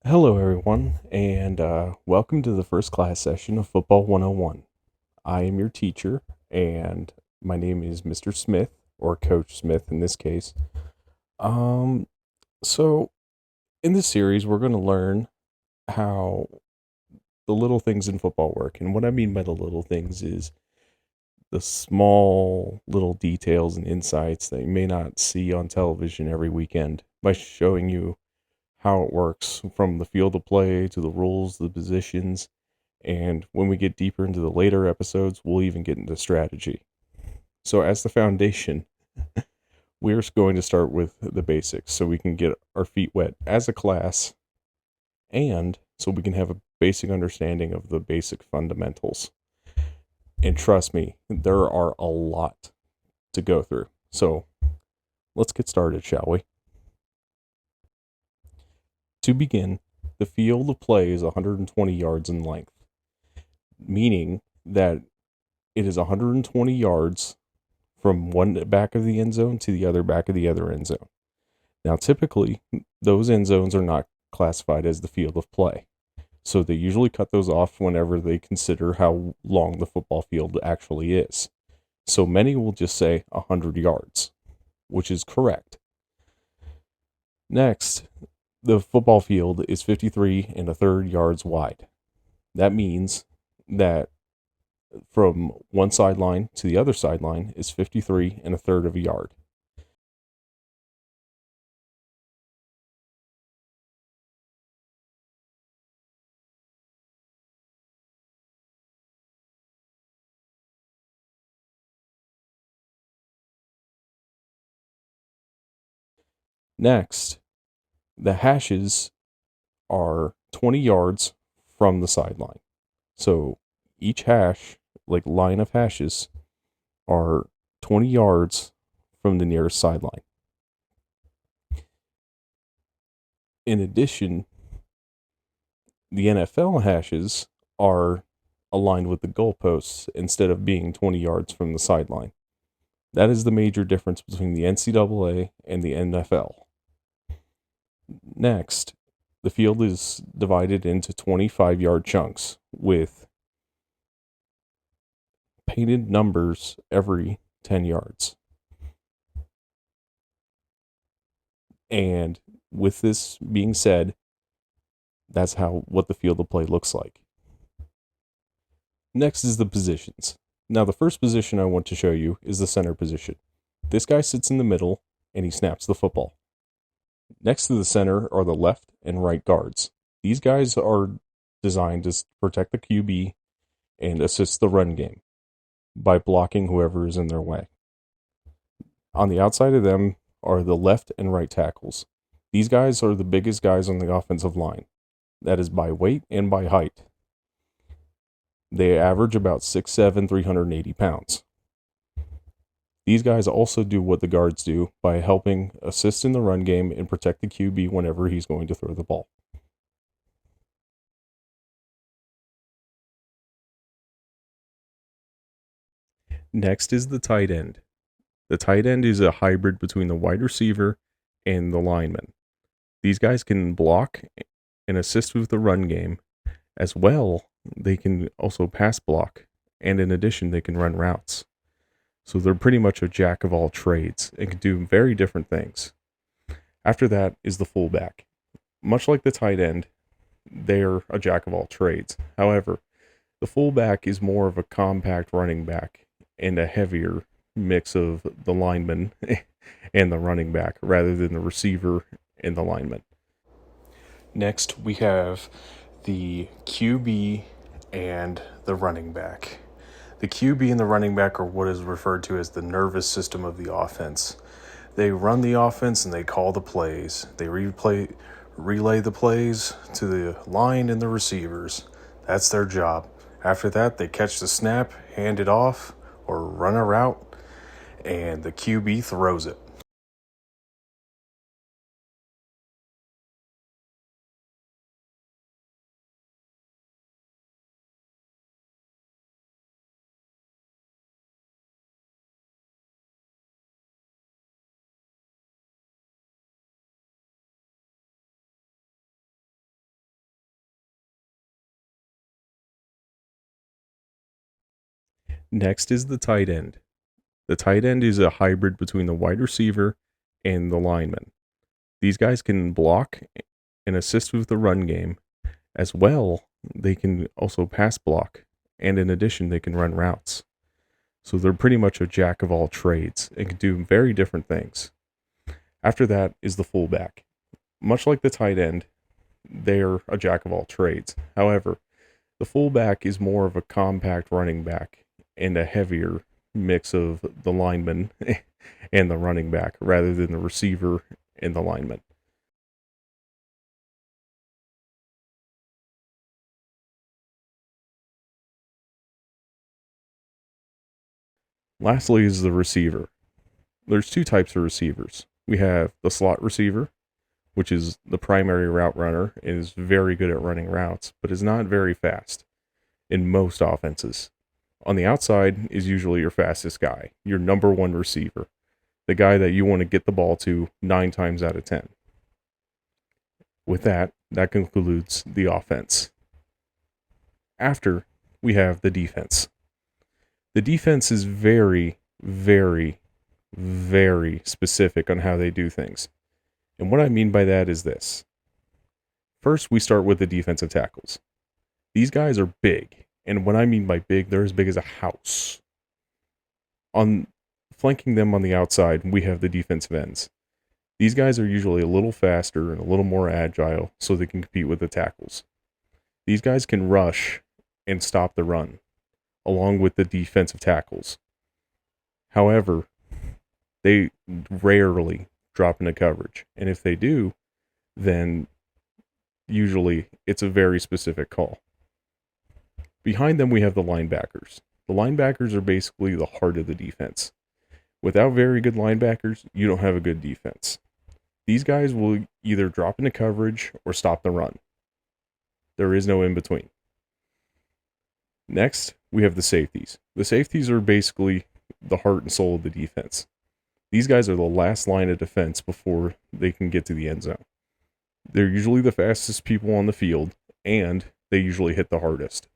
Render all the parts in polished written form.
Hello, everyone, and welcome to the first class session of Football 101. I am your teacher, and my name is Mr. Smith, or Coach Smith in this case. Um, so, in this series, we're going to learn how the little things in football work. And what I mean by the little things is the small little details and insights that you may not see on television every weekend by showing you how it works from the field of play to the rules, the positions, and when we get deeper into the later episodes, we'll even get into strategy. So, as the foundation, we're going to start with the basics so we can get our feet wet as a class and so we can have a basic understanding of the basic fundamentals. And trust me, there are a lot to go through. So, let's get started, shall we? To begin, the field of play is 120 yards in length, meaning that it is 120 yards from one back of the end zone to the other back of the other end zone. Now, typically, those end zones are not classified as the field of play. So they usually cut those off whenever they consider how long the football field actually is. So many will just say 100 yards, which is correct. Next, the football field is 53 and a third yards wide. That means that from one sideline to the other sideline is 53 and a third of a yard. Next, the hashes are 20 yards from the sideline. So each hash, like line of hashes, are 20 yards from the nearest sideline. In addition, the NFL hashes are aligned with the goalposts instead of being 20 yards from the sideline. That is the major difference between the NCAA and the NFL. Next, the field is divided into 25-yard chunks with painted numbers every 10 yards. And with this being said, that's how what the field of play looks like. Next is the positions. Now, the first position I want to show you is the center position. This guy sits in the middle and he snaps the football. Next to the center are the left and right guards. These guys are designed to protect the QB and assist the run game by blocking whoever is in their way. On the outside of them are the left and right tackles. These guys are the biggest guys on the offensive line. That is by weight and by height. They average about 6'7", 380 pounds. These guys also do what the guards do by helping assist in the run game and protect the QB whenever he's going to throw the ball. Next is the tight end. The tight end is a hybrid between the wide receiver and the lineman. These guys can block and assist with the run game. As well, they can also pass block, and in addition, they can run routes. So they're pretty much a jack of all trades and can do very different things. After that is the fullback. Much like the tight end, they're a jack of all trades. However, the fullback is more of a compact running back and a heavier mix of the lineman and the running back rather than the receiver and the lineman. Next, we have the QB and the running back. The QB and the running back are what is referred to as the nervous system of the offense. They run the offense and they call the plays. They relay the plays to the line and the receivers. That's their job. After that, they catch the snap, hand it off, or run a route, and the QB throws it. Next is the tight end. The tight end is a hybrid between the wide receiver and the lineman. These guys can block and assist with the run game. As well, they can also pass block, and in addition, they can run routes. So they're pretty much a jack of all trades and can do very different things. After that is the fullback. Much like the tight end, they're a jack of all trades. However, the fullback is more of a compact running back and a heavier mix of the lineman and the running back rather than the receiver and the lineman. Lastly is the receiver. There's two types of receivers. We have the slot receiver, which is the primary route runner and is very good at running routes, but is not very fast in most offenses. On the outside is usually your fastest guy, your number one receiver, the guy that you want to get the ball to 9 times out of 10. With that concludes the offense. After, we have the defense. The defense is very, very, very specific on how they do things. And what I mean by that is this. First, we start with the defensive tackles. These guys are big. And what I mean by big, they're as big as a house. On flanking them on the outside, we have the defensive ends. These guys are usually a little faster and a little more agile so they can compete with the tackles. These guys can rush and stop the run, along with the defensive tackles. However, they rarely drop into coverage. And if they do, then usually it's a very specific call. Behind them, we have the linebackers. The linebackers are basically the heart of the defense. Without very good linebackers, you don't have a good defense. These guys will either drop into coverage or stop the run. There is no in between. Next, we have the safeties. The safeties are basically the heart and soul of the defense. These guys are the last line of defense before they can get to the end zone. They're usually the fastest people on the field, and they usually hit the hardest.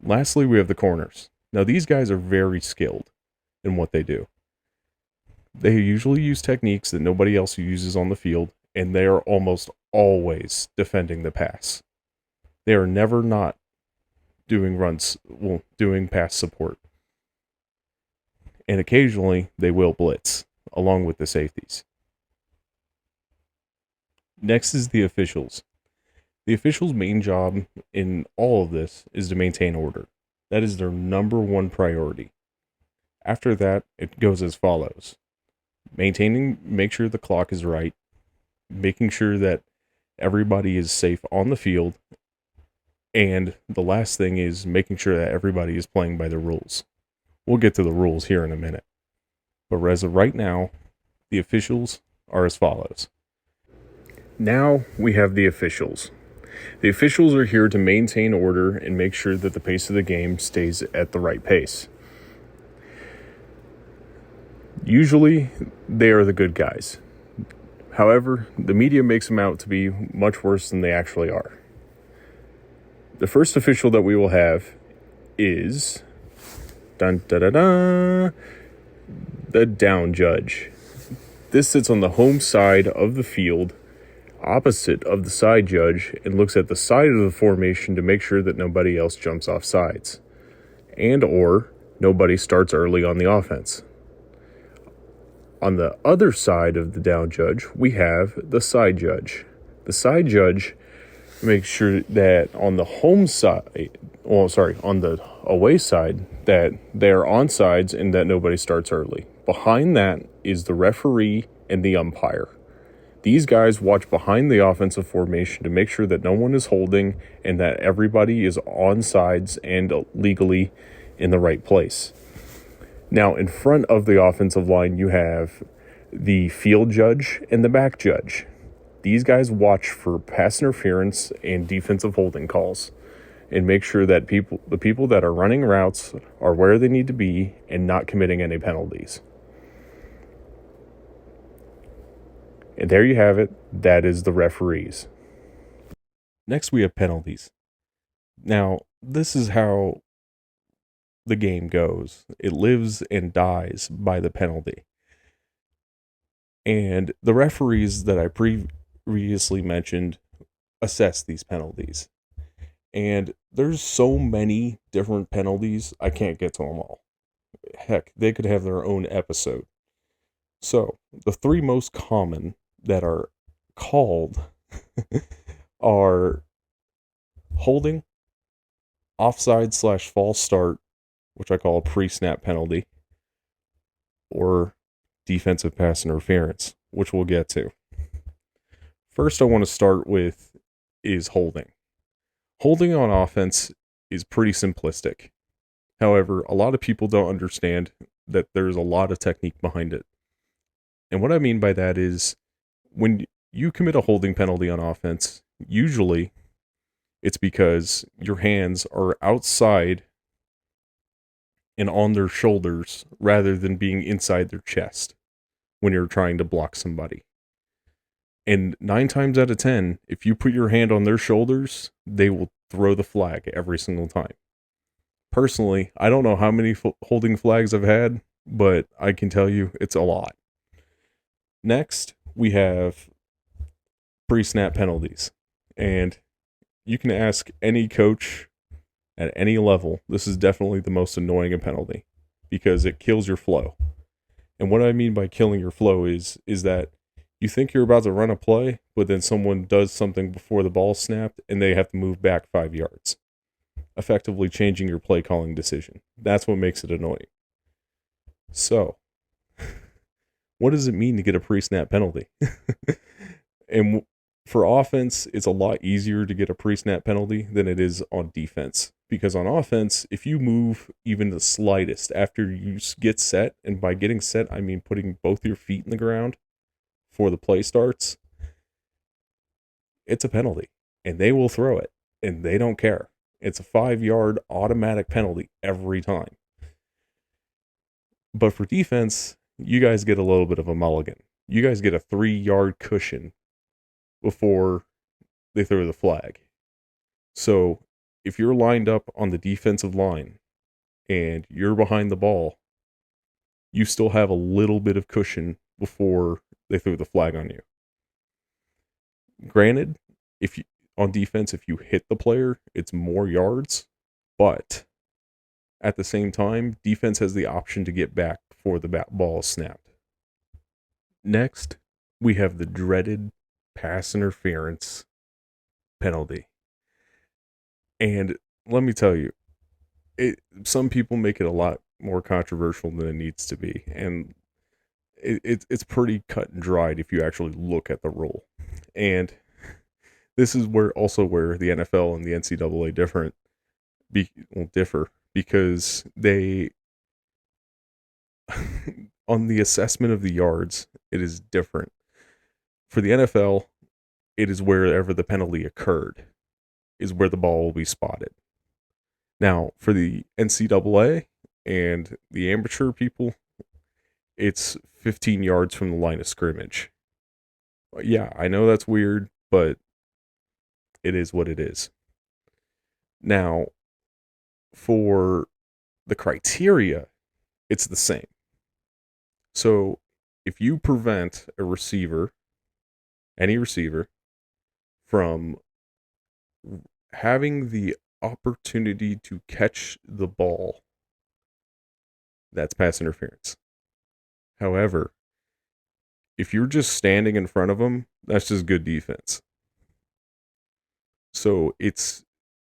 Lastly, we have the corners. Now, these guys are very skilled in what they do. They usually use techniques that nobody else uses on the field, and they are almost always defending the pass. They are never not doing pass support. And occasionally, they will blitz, along with the safeties. Next is the officials. The officials' main job in all of this is to maintain order. That is their number one priority. After that, it goes as follows. Make sure the clock is right, making sure that everybody is safe on the field, and the last thing is making sure that everybody is playing by the rules. We'll get to the rules here in a minute. But as of right now, the officials are as follows. Now we have the officials. The officials are here to maintain order and make sure that the pace of the game stays at the right pace. Usually, they are the good guys. However, the media makes them out to be much worse than they actually are. The first official that we will have is the down judge. This sits on the home side of the field, opposite of the side judge, and looks at the side of the formation to make sure that nobody else jumps off sides, and or nobody starts early on the offense. On the other side of the down judge, we have the side judge. The side judge makes sure that on the on the away side, that they're on sides and that nobody starts early. Behind that is the referee and the umpire. These guys watch behind the offensive formation to make sure that no one is holding and that everybody is on sides and legally in the right place. Now, in front of the offensive line, you have the field judge and the back judge. These guys watch for pass interference and defensive holding calls and make sure that the people that are running routes are where they need to be and not committing any penalties. And there you have it. That is the referees. Next, we have penalties. Now, this is how the game goes. It lives and dies by the penalty. And the referees that I previously mentioned assess these penalties. And there's so many different penalties, I can't get to them all. Heck, they could have their own episode. So, the three most common that are called are holding, offside slash false start, which I call a pre-snap penalty, or defensive pass interference, which we'll get to. First, I want to start with is holding. Holding on offense is pretty simplistic. However, a lot of people don't understand that there's a lot of technique behind it. And what I mean by that is when you commit a holding penalty on offense, usually it's because your hands are outside and on their shoulders rather than being inside their chest when you're trying to block somebody. And 9 times out of 10, if you put your hand on their shoulders, they will throw the flag every single time. Personally, I don't know how many holding flags I've had, but I can tell you it's a lot. Next, we have pre-snap penalties. And you can ask any coach at any level, this is definitely the most annoying penalty because it kills your flow. And what I mean by killing your flow is that you think you're about to run a play, but then someone does something before the ball snapped and they have to move back 5 yards, effectively changing your play calling decision. That's what makes it annoying. So, what does it mean to get a pre-snap penalty? And for offense, it's a lot easier to get a pre-snap penalty than it is on defense. Because on offense, if you move even the slightest after you get set, and by getting set, I mean putting both your feet in the ground before the play starts, it's a penalty. And they will throw it. And they don't care. It's a 5-yard automatic penalty every time. But for defense, you guys get a little bit of a mulligan. You guys get a 3-yard cushion before they throw the flag. So if you're lined up on the defensive line and you're behind the ball, you still have a little bit of cushion before they throw the flag on you. Granted, on defense, if you hit the player, it's more yards, but at the same time, defense has the option to get back before the ball is snapped. Next, we have the dreaded pass interference penalty. And let me tell you, some people make it a lot more controversial than it needs to be. And it's pretty cut and dried if you actually look at the rule. And this is where the NFL and the NCAA differ because they on the assessment of the yards, it is different. For the NFL, it is wherever the penalty occurred is where the ball will be spotted. Now, for the NCAA and the amateur people, it's 15 yards from the line of scrimmage. Yeah, I know that's weird, but it is what it is. Now, for the criteria, it's the same. So, if you prevent any receiver, from having the opportunity to catch the ball, that's pass interference. However, if you're just standing in front of them, that's just good defense. So it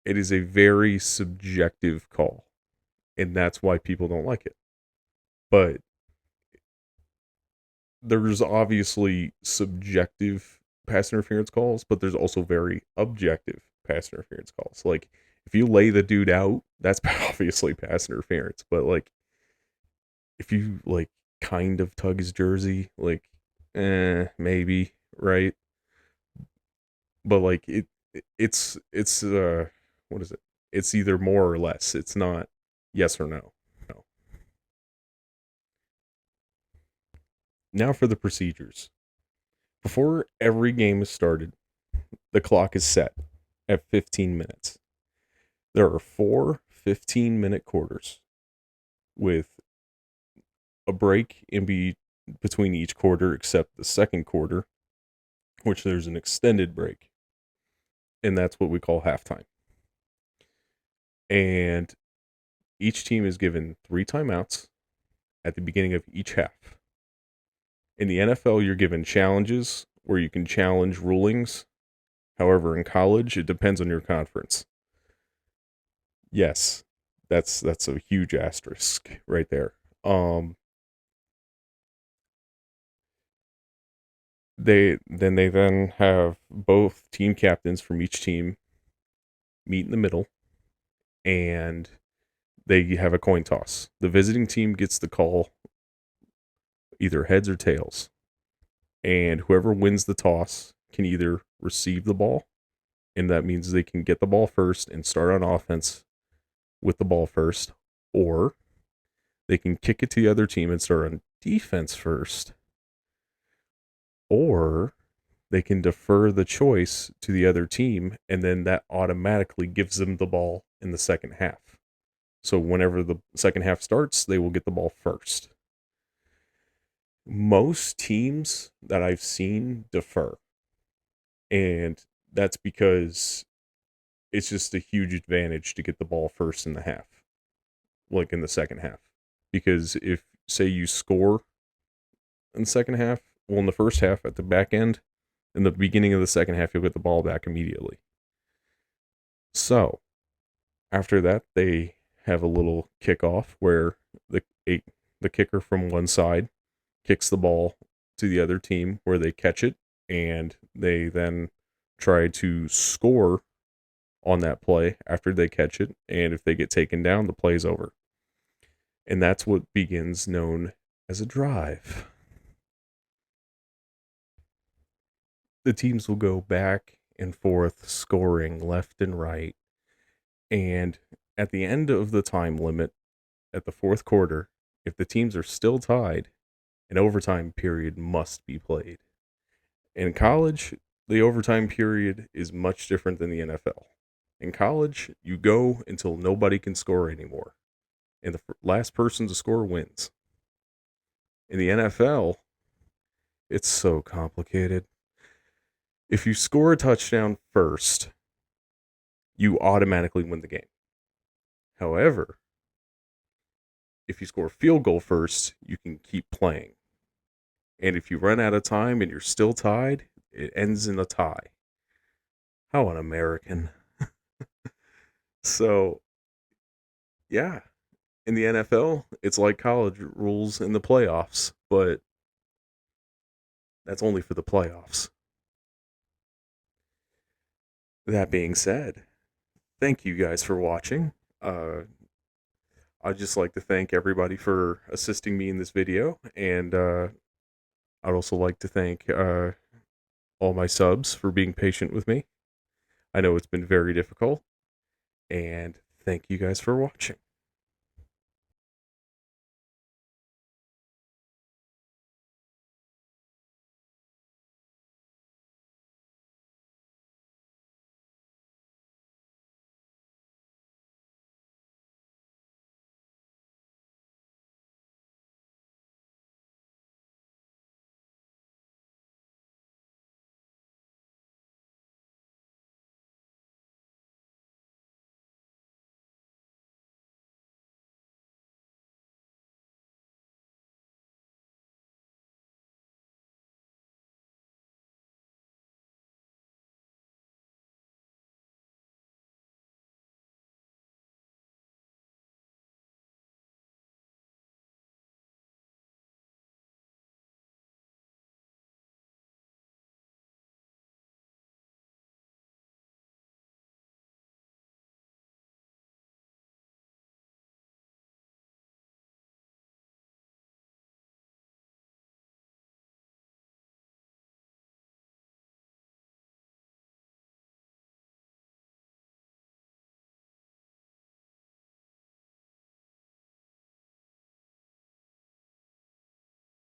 is a very subjective call, and that's why people don't like it. But there's obviously subjective pass interference calls, but there's also very objective pass interference calls. Like if you lay the dude out, that's obviously pass interference. But like if you like kind of tug his jersey, like maybe, right? But like it's what is it? It's either more or less. It's not yes or no. No. Now for the procedures. Before every game is started, the clock is set. at 15 minutes. There are 4 15-minute quarters with a break between each quarter, except the second quarter, which there's an extended break. And that's what we call halftime. And each team is given 3 timeouts at the beginning of each half. In the NFL, you're given challenges where you can challenge rulings. However, in college, it depends on your conference. Yes, that's a huge asterisk right there. They then have both team captains from each team meet in the middle, and they have a coin toss. The visiting team gets the call, either heads or tails, and whoever wins the toss can either receive the ball, and that means they can get the ball first and start on offense with the ball first, or they can kick it to the other team and start on defense first, or they can defer the choice to the other team, and then that automatically gives them the ball in the second half. So whenever the second half starts, they will get the ball first. Most teams that I've seen defer, and that's because it's just a huge advantage to get the ball first in the half, like in the second half. Because if, say, you score in the second half, well, in the first half at the back end, in the beginning of the second half, you'll get the ball back immediately. So, after that, they have a little kickoff where the kicker from one side kicks the ball to the other team where they catch it, and they then try to score on that play after they catch it, and if they get taken down, the play's over. And that's what begins known as a drive. The teams will go back and forth, scoring left and right. And at the end of the time limit, at the fourth quarter, if the teams are still tied, an overtime period must be played. In college, the overtime period is much different than the NFL. In college, you go until nobody can score anymore, and the last person to score wins. In the NFL, it's so complicated. If you score a touchdown first, you automatically win the game. However, if you score a field goal first, you can keep playing. And if you run out of time and you're still tied, it ends in a tie. How un-American. So, yeah, in the NFL, it's like college rules in the playoffs, but that's only for the playoffs. That being said, thank you guys for watching. I'd just like to thank everybody for assisting me in this video, and I'd also like to thank all my subs for being patient with me. I know it's been very difficult, and thank you guys for watching.